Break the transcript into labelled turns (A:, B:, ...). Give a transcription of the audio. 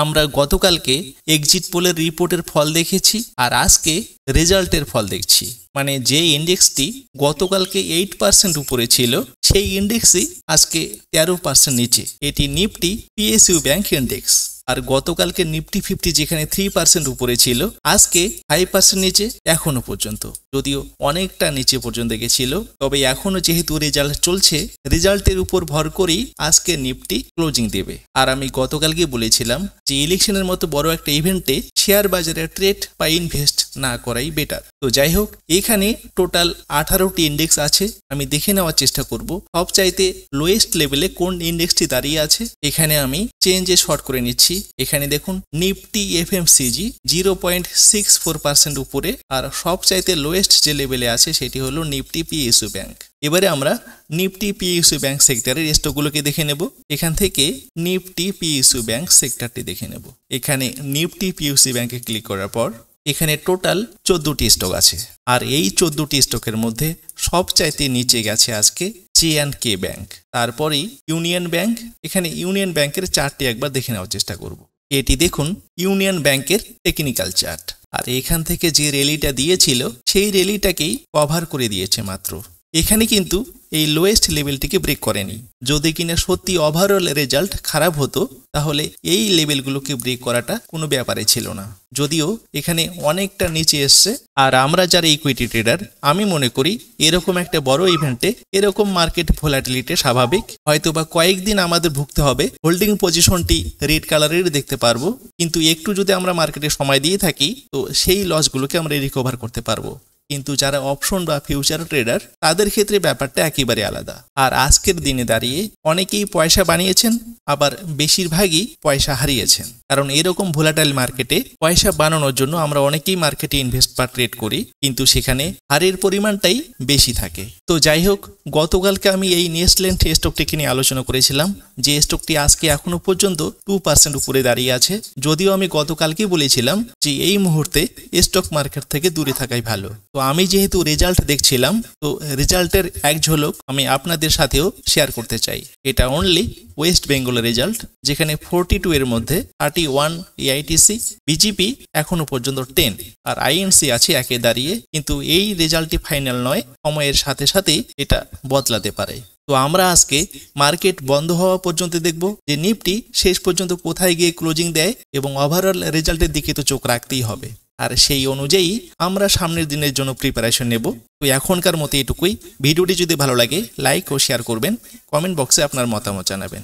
A: আমরা গতকালকে এক্সিট পোলের রিপোর্টের ফল দেখেছি আর আজকে রেজাল্টের ফল দেখছি। মানে যে ইন্ডেক্সটি গতকালকে 8% উপরে ছিল সেই ইন্ডেক্সই আজকে 13% নিচে। এটি নিফটি পিএসইউ ব্যাংক ইন্ডেক্স। আর গতকালকে নিফটি 50 যেখানে 3% উপরে ছিল আজকে 5% নিচে এখনো পর্যন্ত, যদিও অনেকটা নিচে পর্যন্ত গেছিল। তবে এখনো যেহেতু রেজাল্ট চলছে, রেজাল্টের উপর ভর করেই আজকে নিফটি ক্লোজিং দেবে। আর আমি গতকালকে বলেছিলাম যে ইলেকশনের মতো বড় একটা ইভেন্টে শেয়ার বাজারে ট্রেড বা ইনভেস্ট না করাই বেটার। তো যাই হোক, এখানে টোটাল 18টি ইন্ডেক্স আছে। আমি দেখে নেওয়ার চেষ্টা করব সবচাইতে লোয়েস্ট লেভেলে কোন ইন্ডেক্সটি দাঁড়িয়ে আছে। এখানে আমি চেঞ্জে শর্ট করে নিচ্ছি। এখানে দেখুন নিফটি এফএমসিজি 0.64% উপরে, আর সবচাইতে লোয়েস্ট যে লেভেলে আছে সেটি হলো নিফটি পিএসইউ ব্যাংক। এবারে আমরা নিফটি পিএসইউ ব্যাংক সেক্টরের স্টকগুলোকে দেখে নেব। এখান থেকে নিফটি পিএসইউ ব্যাংক সেক্টরটি দেখে নেব। এখানে নিফটি পিএসইউ ব্যাংকে ক্লিক করার পর এখানে টোটাল 14টি স্টক আছে। আর এই 14টি স্টকের মধ্যে সবচাইতে নিচে গেছে আজকে জে&কে ব্যাংক, তারপরেই ইউনিয়ন ব্যাংক। এখানে ইউনিয়ন ব্যাংকের চার্টটি একবার দেখে নেওয়ার চেষ্টা করব। এটি দেখুন ইউনিয়ন ব্যাংকের টেকনিক্যাল চার্ট। আর এখান থেকে যে র্যালিটা দিয়েছিল সেই র্যালিটাকেই কভার করে দিয়েছে মাত্র। এখানে কিন্তু এই লোয়েস্ট লেভেলটিকে ব্রেক করেনি। যদি কিনা সত্যি ওভারঅল রেজাল্ট খারাপ হতো তাহলে এই লেভেলগুলোকে ব্রেক করাটা কোনো ব্যাপারে ছিল না, যদিও এখানে অনেকটা নিচে এসছে। আর আমরা যারা ইকুইটি ট্রেডার, আমি মনে করি এরকম একটা বড় ইভেন্টে এরকম মার্কেট ভোলাটিলিটি স্বাভাবিক। হয়তো বা কয়েকদিন আমাদের ভুগতে হবে, হোল্ডিং পজিশনটি রেড কালারের দেখতে পারবো, কিন্তু একটু যদি আমরা মার্কেটে সময় দিয়ে থাকি তো সেই লসগুলোকে আমরা রিকভার করতে পারবো। কিন্তু যারা অপশন বা ফিউচার ট্রেডার তাদের ক্ষেত্রে ব্যাপারটা একেবারে আলাদা। আর আজকের দিনে দাঁড়িয়ে অনেকেই পয়সা বানিয়েছেন, আবার বেশিরভাগই পয়সা হারিয়েছেন। কারণ এরকম ভোলাটাইল মার্কেটে পয়সা বানানোর জন্য আমরা অনেকেই মার্কেটে ইনভেস্ট বা ট্রেড করি, কিন্তু সেখানে হারের পরিমাণটাই বেশি থাকে। তো যাই হোক, গতকালকে আমি এই নেস্টল্যান্ড স্টকটিকে নিয়ে আলোচনা করেছিলাম যে স্টকটি আজকে এখনো পর্যন্ত 2% উপরে দাঁড়িয়ে আছে। যদিও আমি গতকালকে বলেছিলাম যে এই মুহূর্তে স্টক মার্কেট থেকে দূরে থাকাই ভালো। তো আমি যেহেতু রেজাল্ট দেখছিলাম, তো রেজাল্টের এক ঝলক আমি আপনাদের সাথেও শেয়ার করতে চাই। এটা অনলি ওয়েস্ট বেঙ্গলের রেজাল্ট, যেখানে 42 এর মধ্যে 31 এআইটিসি, বিজেপি এখনো পর্যন্ত 10, আর আইএনসি আছে একে দাঁড়িয়ে। কিন্তু এই রেজাল্টটি ফাইনাল নয়, সময়ের সাথে সাথে এটা বদলাতে পারে। তো আমরা আজকে মার্কেট বন্ধ হওয়া পর্যন্ত দেখব যে নিফটি শেষ পর্যন্ত কোথায় গিয়ে ক্লোজিং দেয়, এবং ওভারঅল রেজাল্টের দিকে তো চোখ রাখতেই হবে। আর সেই অনুযায়ী আমরা সামনের দিনের জন্য প্রিপারেশন নেব। তো এখনকার মতো এটুকুই। ভিডিওটি যদি ভালো লাগে লাইক ও শেয়ার করবেন, কমেন্ট বক্সে আপনার মতামত জানাবেন।